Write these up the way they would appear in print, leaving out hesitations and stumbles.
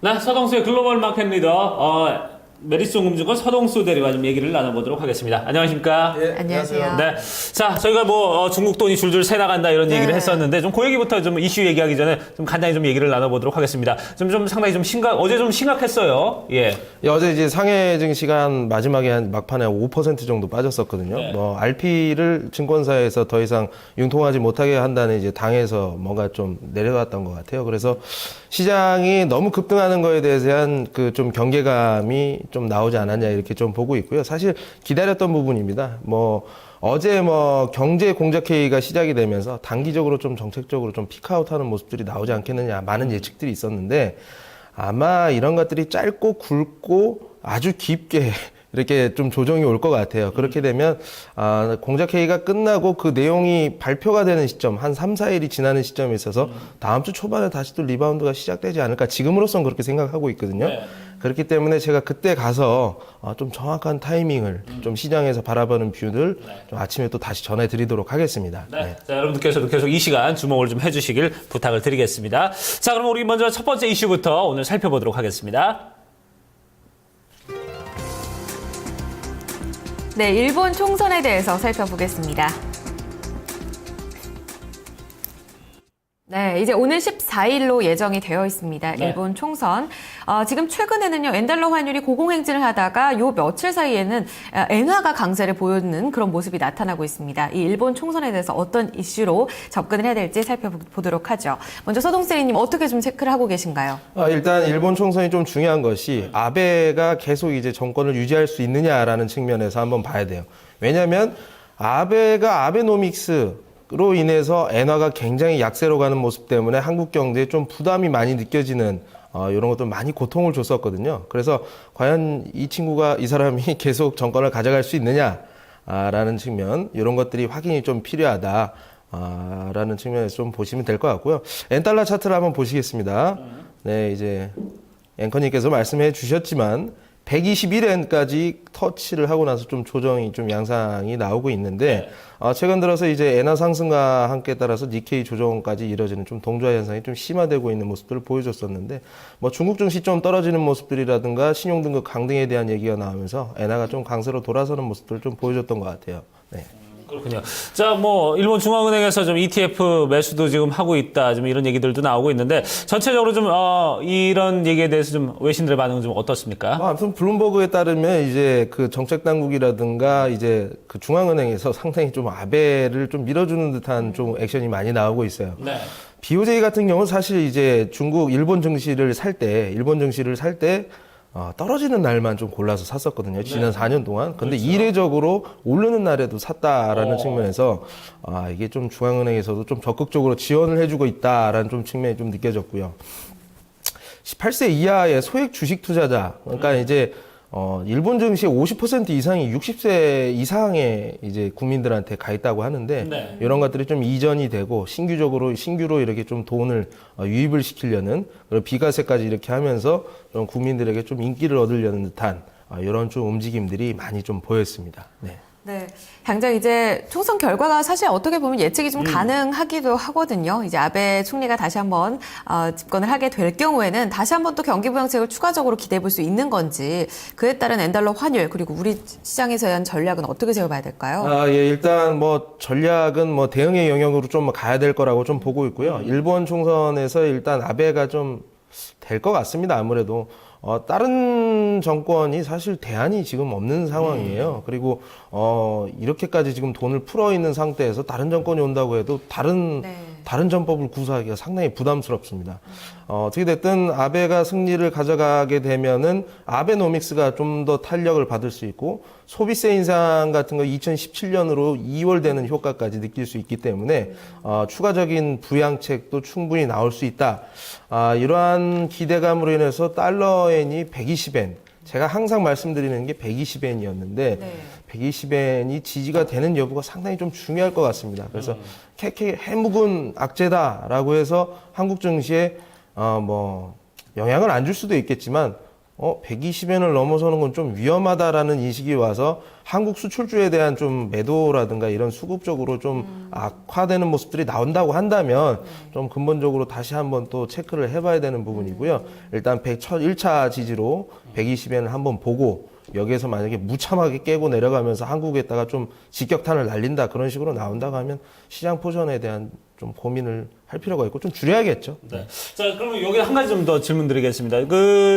네, 서동수의 글로벌 마켓 리더 메리츠증권 서동수 대리와 좀 얘기를 나눠보도록 하겠습니다. 안녕하십니까? 예, 안녕하세요. 네, 자 저희가 중국 돈이 줄줄 새 나간다 이런 얘기를 네. 했었는데 좀 그 얘기부터 좀 이슈 얘기하기 전에 좀 간단히 좀 얘기를 나눠보도록 하겠습니다. 좀 상당히 좀 어제 좀 심각했어요. 예. 어제 이제 상해 증시가 마지막에 한 막판에 5% 정도 빠졌었거든요. 네. RP를 증권사에서 더 이상 융통하지 못하게 한다는 이제 당에서 뭔가 좀 내려왔던 것 같아요. 그래서 시장이 너무 급등하는 거에 대한 그 좀 경계감이 좀 나오지 않았냐 이렇게 좀 보고 있고요. 사실 기다렸던 부분입니다. 어제 경제 공작 회의가 시작이 되면서 단기적으로 좀 정책적으로 좀 피크아웃하는 모습들이 나오지 않겠느냐 많은 예측들이 있었는데 아마 이런 것들이 짧고 굵고 아주 깊게 이렇게 좀 조정이 올 것 같아요. 그렇게 되면 공작 회의가 끝나고 그 내용이 발표가 되는 시점 한 3, 4일이 지나는 시점에 있어서 다음 주 초반에 다시 또 리바운드가 시작되지 않을까 지금으로선 그렇게 생각하고 있거든요. 네. 그렇기 때문에 제가 그때 가서 좀 정확한 타이밍을 좀 시장에서 바라보는 뷰를 좀 아침에 또 다시 전해드리도록 하겠습니다. 네. 자, 여러분들께서도 계속 이 시간 주목을 좀 해주시길 부탁을 드리겠습니다. 자, 그럼 우리 먼저 첫 번째 이슈부터 오늘 살펴보도록 하겠습니다. 네, 일본 총선에 대해서 살펴보겠습니다. 네, 이제 오늘 14일로 예정이 되어 있습니다. 네. 일본 총선. 지금 최근에는요, 엔달러 환율이 고공행진을 하다가 요 며칠 사이에는 엔화가 강세를 보이는 그런 모습이 나타나고 있습니다. 이 일본 총선에 대해서 어떤 이슈로 접근을 해야 될지 살펴보도록 하죠. 먼저 서동세리님 어떻게 좀 체크를 하고 계신가요? 일단 일본 총선이 좀 중요한 것이 아베가 계속 이제 정권을 유지할 수 있느냐라는 측면에서 한번 봐야 돼요. 왜냐하면 아베가 아베노믹스로 인해서 엔화가 굉장히 약세로 가는 모습 때문에 한국 경제에 좀 부담이 많이 느껴지는 이런 것들 많이 고통을 줬었거든요. 그래서 과연 이 사람이 계속 정권을 가져갈 수 있느냐라는 측면, 이런 것들이 확인이 좀 필요하다. 라는 측면에서 좀 보시면 될 것 같고요. 엔달러 차트를 한번 보시겠습니다. 네, 이제 앵커님께서 말씀해 주셨지만 121엔까지 터치를 하고 나서 좀 조정이 좀 양상이 나오고 있는데 최근 들어서 이제 엔화 상승과 함께 따라서 니케이 조정까지 이뤄지는 좀 동조화 현상이 좀 심화되고 있는 모습들을 보여줬었는데 중국 증시 좀 떨어지는 모습들이라든가 신용 등급 강등에 대한 얘기가 나오면서 엔화가 좀 강세로 돌아서는 모습들을 좀 보여줬던 것 같아요. 네. 그렇군요. 자, 일본 중앙은행에서 좀 ETF 매수도 지금 하고 있다. 좀 이런 얘기들도 나오고 있는데, 전체적으로 좀, 이런 얘기에 대해서 좀 외신들의 반응은 좀 어떻습니까? 아무튼 블룸버그에 따르면 이제 그 정책 당국이라든가 이제 그 중앙은행에서 상당히 좀 아베를 좀 밀어주는 듯한 좀 액션이 많이 나오고 있어요. 네. BOJ 같은 경우는 사실 이제 일본 증시를 살 때, 떨어지는 날만 좀 골라서 샀었거든요. 지난 4년 동안. 근데 그렇죠. 이례적으로 오르는 날에도 샀다라는 측면에서, 이게 좀 중앙은행에서도 좀 적극적으로 지원을 해주고 있다라는 좀 측면이 좀 느껴졌고요. 18세 이하의 소액 주식 투자자. 그러니까 이제, 일본 증시의 50% 이상이 60세 이상의 이제 국민들한테 가 있다고 하는데, 네. 이런 것들이 좀 이전이 되고, 신규로 이렇게 좀 돈을 유입을 시키려는, 그리고 비과세까지 이렇게 하면서 좀 국민들에게 좀 인기를 얻으려는 듯한, 이런 좀 움직임들이 많이 좀 보였습니다. 네. 네. 당장 이제 총선 결과가 사실 어떻게 보면 예측이 좀 가능하기도 하거든요. 이제 아베 총리가 다시 한번 집권을 하게 될 경우에는 다시 한번 또 경기 부양책을 추가적으로 기대해 볼 수 있는 건지 그에 따른 엔달러 환율 그리고 우리 시장에서의 한 전략은 어떻게 세워봐야 될까요? 예, 일단 전략은 대응의 영역으로 좀 가야 될 거라고 좀 보고 있고요. 일본 총선에서 일단 아베가 좀 될 것 같습니다. 아무래도. 다른 정권이 사실 대안이 지금 없는 상황이에요. 그리고, 이렇게까지 지금 돈을 풀어 있는 상태에서 다른 정권이 온다고 해도 다른 전법을 구사하기가 상당히 부담스럽습니다. 어떻게 됐든 아베가 승리를 가져가게 되면은 아베노믹스가 좀 더 탄력을 받을 수 있고 소비세 인상 같은 거 2017년으로 2월 되는 효과까지 느낄 수 있기 때문에 추가적인 부양책도 충분히 나올 수 있다. 이러한 기대감으로 인해서 달러엔이 120엔. 제가 항상 말씀드리는 게 120엔이었는데 120엔이 지지가 되는 여부가 상당히 좀 중요할 것 같습니다. 그래서 해묵은 악재다라고 해서 한국 증시에 영향을 안 줄 수도 있겠지만 120엔을 넘어서는 건 좀 위험하다라는 인식이 와서 한국 수출주에 대한 좀 매도라든가 이런 수급적으로 좀 악화되는 모습들이 나온다고 한다면 좀 근본적으로 다시 한번 또 체크를 해봐야 되는 부분이고요. 일단 1차 지지로 120엔을 한번 보고 여기에서 만약에 무참하게 깨고 내려가면서 한국에다가 좀 직격탄을 날린다 그런 식으로 나온다고 하면 시장 포션에 대한 좀 고민을 할 필요가 있고 좀 줄여야겠죠. 네. 자, 그러면 여기 한 가지 좀 더 질문 드리겠습니다.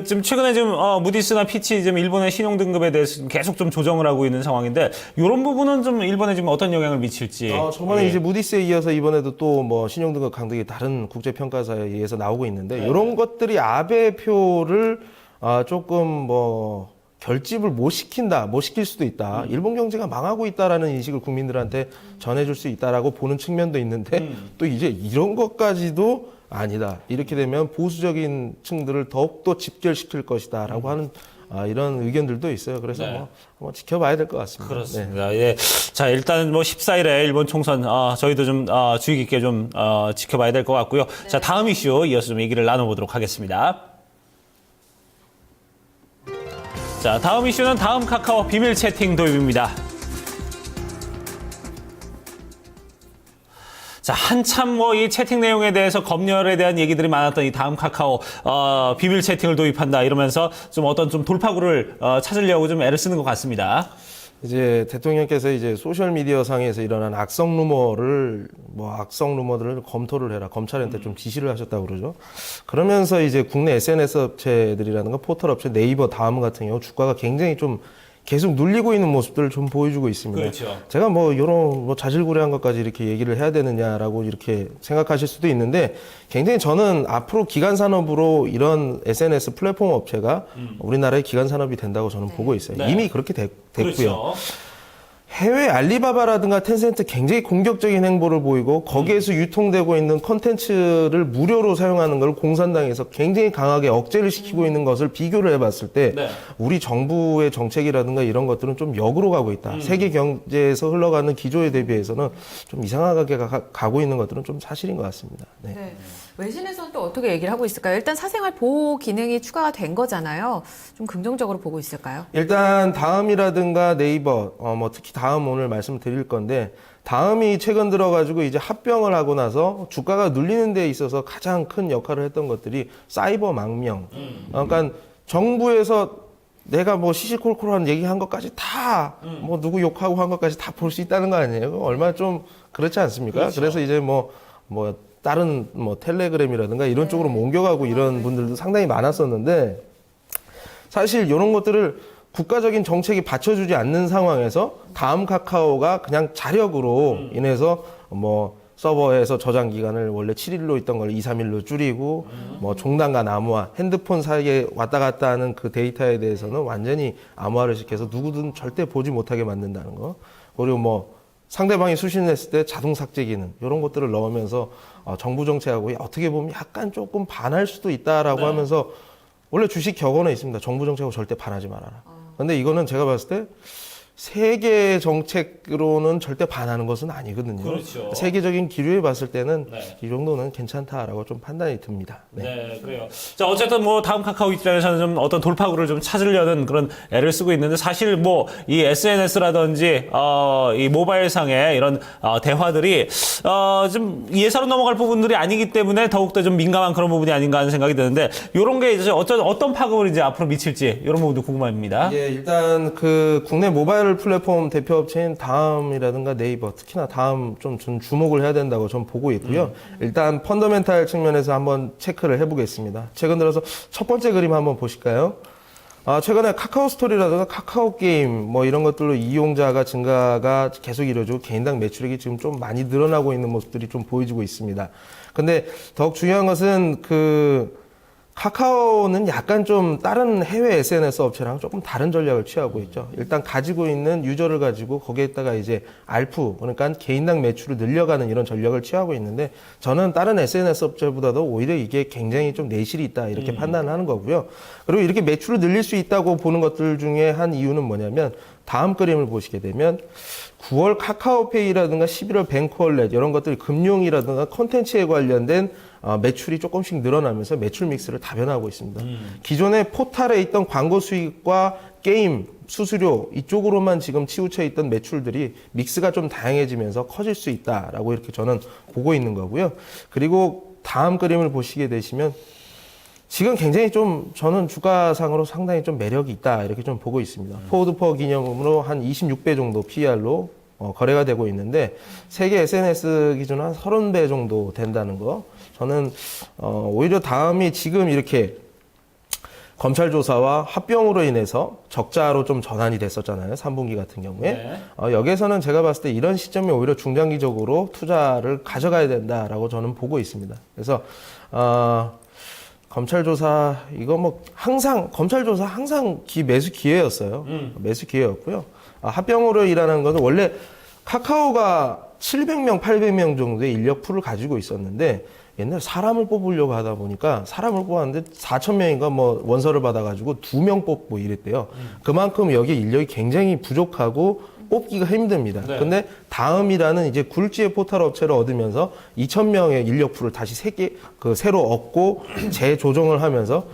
지금 최근에 지금, 무디스나 피치 지금 일본의 신용 등급에 대해서 지금 계속 좀 조정을 하고 있는 상황인데, 이런 부분은 좀 일본에 지금 어떤 영향을 미칠지. 저번에 이제 무디스에 이어서 이번에도 또 뭐 신용등급 강등이 다른 국제평가사에 의해서 나오고 있는데, 이런 것들이 아베 표를 조금 뭐, 결집을 못 시킬 수도 있다. 일본 경제가 망하고 있다라는 인식을 국민들한테 전해줄 수 있다라고 보는 측면도 있는데 또 이제 이런 것까지도 아니다. 이렇게 되면 보수적인 층들을 더욱더 집결시킬 것이다라고 하는 이런 의견들도 있어요. 그래서 네. 뭐 한번 지켜봐야 될 것 같습니다. 그렇습니다. 예. 자, 일단 뭐 14일에 일본 총선, 저희도 좀, 주의 깊게 좀, 지켜봐야 될 것 같고요. 자, 다음 이슈 이어서 좀 얘기를 나눠보도록 하겠습니다. 자, 다음 이슈는 다음 카카오 비밀 채팅 도입입니다. 자, 한참 뭐 이 채팅 내용에 대해서 검열에 대한 얘기들이 많았던 이 다음 카카오, 비밀 채팅을 도입한다 이러면서 좀 어떤 좀 돌파구를, 찾으려고 좀 애를 쓰는 것 같습니다. 이제 대통령께서 이제 소셜 미디어 상에서 일어난 악성 루머들을 검토를 해라. 검찰한테 좀 지시를 하셨다고 그러죠. 그러면서 이제 국내 SNS 업체들이라든가 포털 업체 네이버 다음 같은 경우 주가가 굉장히 좀 계속 눌리고 있는 모습들을 좀 보여주고 있습니다. 그렇죠. 제가 뭐 이런 뭐 자질구레한 것까지 이렇게 얘기를 해야 되느냐라고 이렇게 생각하실 수도 있는데 굉장히 저는 앞으로 기간 산업으로 이런 SNS 플랫폼 업체가 우리나라의 기간 산업이 된다고 저는 보고 있어요. 네. 이미 그렇게 됐고요. 그렇죠. 해외 알리바바라든가 텐센트 굉장히 공격적인 행보를 보이고 거기에서 유통되고 있는 컨텐츠를 무료로 사용하는 걸 공산당에서 굉장히 강하게 억제를 시키고 있는 것을 비교를 해봤을 때 네. 우리 정부의 정책이라든가 이런 것들은 좀 역으로 가고 있다. 세계 경제에서 흘러가는 기조에 대비해서는 좀 이상하게 가고 있는 것들은 좀 사실인 것 같습니다. 네. 네. 외신에서는 또 어떻게 얘기를 하고 있을까요? 일단 사생활 보호 기능이 추가가 된 거잖아요. 좀 긍정적으로 보고 있을까요? 일단 다음이라든가 네이버, 뭐 특히 다음 오늘 말씀드릴 건데 다음이 최근 들어가지고 이제 합병을 하고 나서 주가가 눌리는 데 있어서 가장 큰 역할을 했던 것들이 사이버 망명. 그러니까 정부에서 내가 뭐 시시콜콜한 얘기한 것까지 다 뭐 누구 욕하고 한 것까지 다 볼 수 있다는 거 아니에요? 얼마나 좀 그렇지 않습니까? 그렇죠. 그래서 이제 뭐 다른 뭐 텔레그램이라든가 이런 쪽으로 뭐 옮겨가고 이런 분들도 상당히 많았었는데 사실 이런 것들을 국가적인 정책이 받쳐주지 않는 상황에서 다음 카카오가 그냥 자력으로 인해서 뭐 서버에서 저장 기간을 원래 7일로 있던 걸 2, 3일로 줄이고 뭐 종단과 암호화, 핸드폰 사이에 왔다 갔다 하는 그 데이터에 대해서는 완전히 암호화를 시켜서 누구든 절대 보지 못하게 만든다는 거. 그리고 뭐 상대방이 수신했을 때 자동 삭제 기능 이런 것들을 넣으면서 정부 정책하고 어떻게 보면 약간 조금 반할 수도 있다라고 하면서 원래 주식 격언에 있습니다. 정부 정책하고 절대 반하지 말아라. 근데 이거는 제가 봤을 때 세계 정책으로는 절대 반하는 것은 아니거든요. 그렇죠. 세계적인 기류에 봤을 때는 네. 이 정도는 괜찮다라고 좀 판단이 듭니다. 네, 그래요. 자, 어쨌든 뭐 다음 카카오 입장에서는 좀 어떤 돌파구를 좀 찾으려는 그런 애를 쓰고 있는데 사실 뭐 이 SNS라든지 이 모바일상의 이런 대화들이 좀 예사로 넘어갈 부분들이 아니기 때문에 더욱더 좀 민감한 그런 부분이 아닌가 하는 생각이 드는데 이런 게 이제 어떤 파급을 이제 앞으로 미칠지 이런 부분도 궁금합니다. 예, 일단 그 국내 모바일 플랫폼 대표업체인 다음이라든가 네이버, 특히나 다음 좀 주목을 해야 된다고 전 보고 있고요. 일단 펀더멘탈 측면에서 한번 체크를 해보겠습니다. 최근 들어서 첫 번째 그림 한번 보실까요? 최근에 카카오 스토리라든가 카카오 게임 뭐 이런 것들로 이용자가 증가가 계속 이루어지고 개인당 매출액이 지금 좀 많이 늘어나고 있는 모습들이 좀 보여지고 있습니다. 근데 더욱 중요한 것은 카카오는 약간 좀 다른 해외 SNS 업체랑 조금 다른 전략을 취하고 있죠. 일단 가지고 있는 유저를 가지고 거기에다가 이제 ARPU, 그러니까 개인당 매출을 늘려가는 이런 전략을 취하고 있는데 저는 다른 SNS 업체보다도 오히려 이게 굉장히 좀 내실이 있다 이렇게 판단을 하는 거고요. 그리고 이렇게 매출을 늘릴 수 있다고 보는 것들 중에 한 이유는 뭐냐면 다음 그림을 보시게 되면 9월 카카오페이라든가 11월 뱅크월렛 이런 것들 금융이라든가 콘텐츠에 관련된 매출이 조금씩 늘어나면서 매출 믹스를 다변화하고 있습니다. 기존에 포탈에 있던 광고 수익과 게임, 수수료 이쪽으로만 지금 치우쳐 있던 매출들이 믹스가 좀 다양해지면서 커질 수 있다라고 이렇게 저는 보고 있는 거고요. 그리고 다음 그림을 보시게 되시면 지금 굉장히 좀 저는 주가상으로 상당히 좀 매력이 있다 이렇게 좀 보고 있습니다. 포워드 기념으로 한 26배 정도 PR로 거래가 되고 있는데 세계 SNS 기준 한 30배 정도 된다는 거. 저는 오히려 다음이 지금 이렇게 검찰 조사와 합병으로 인해서 적자로 좀 전환이 됐었잖아요. 3분기 같은 경우에. 네. 여기에서는 제가 봤을 때 이런 시점이 오히려 중장기적으로 투자를 가져가야 된다라고 저는 보고 있습니다. 그래서 검찰 조사 이거 뭐 항상 검찰 조사 항상 매수 기회였어요. 매수 기회였고요. 합병으로 일하는 것은 원래 카카오가 700명, 800명 정도의 인력 풀을 가지고 있었는데 옛날 사람을 뽑으려고 하다 보니까 사람을 뽑았는데 4,000명인가 뭐 원서를 받아가지고 2명 뽑고 이랬대요. 그만큼 여기 인력이 굉장히 부족하고 뽑기가 힘듭니다. 네. 근데 다음이라는 이제 굴지의 포털 업체를 얻으면서 2,000명의 인력 풀을 다시 새로 얻고 재조정을 하면서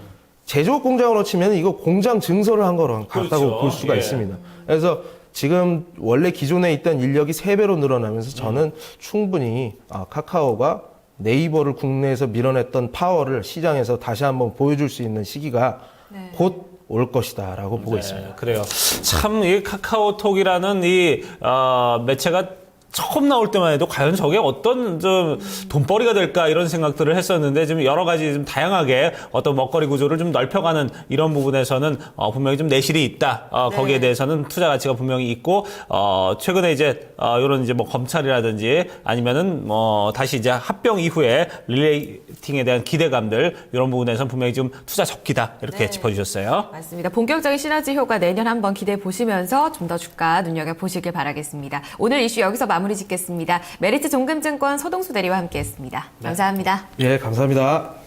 제조업 공장으로 치면 이거 공장 증설을 한 거랑 같다고 그렇죠. 볼 수가 예. 있습니다. 그래서 지금 원래 기존에 있던 인력이 3배로 늘어나면서 저는 충분히 카카오가 네이버를 국내에서 밀어냈던 파워를 시장에서 다시 한번 보여줄 수 있는 시기가 네. 곧 올 것이다라고 보고 있습니다. 그래요. 참 이 카카오톡이라는 이 매체가 처음 나올 때만 해도 과연 저게 어떤 좀 돈벌이가 될까 이런 생각들을 했었는데 지금 여러 가지 좀 다양하게 어떤 먹거리 구조를 좀 넓혀가는 이런 부분에서는 분명히 좀 내실이 있다. 네. 거기에 대해서는 투자 가치가 분명히 있고 최근에 이제 이런 이제 뭐 검찰이라든지 아니면은 뭐 다시 이제 합병 이후에 릴레이팅에 대한 기대감들 이런 부분에서는 분명히 좀 투자 적기다 이렇게 네. 짚어주셨어요. 맞습니다. 본격적인 시너지 효과 내년 한번 기대해 보시면서 좀 더 주가 눈여겨보시길 바라겠습니다. 오늘 이슈 여기서 마무리 짓겠습니다. 메리츠 종금증권 서동수 대리와 함께했습니다. 감사합니다. 예, 감사합니다.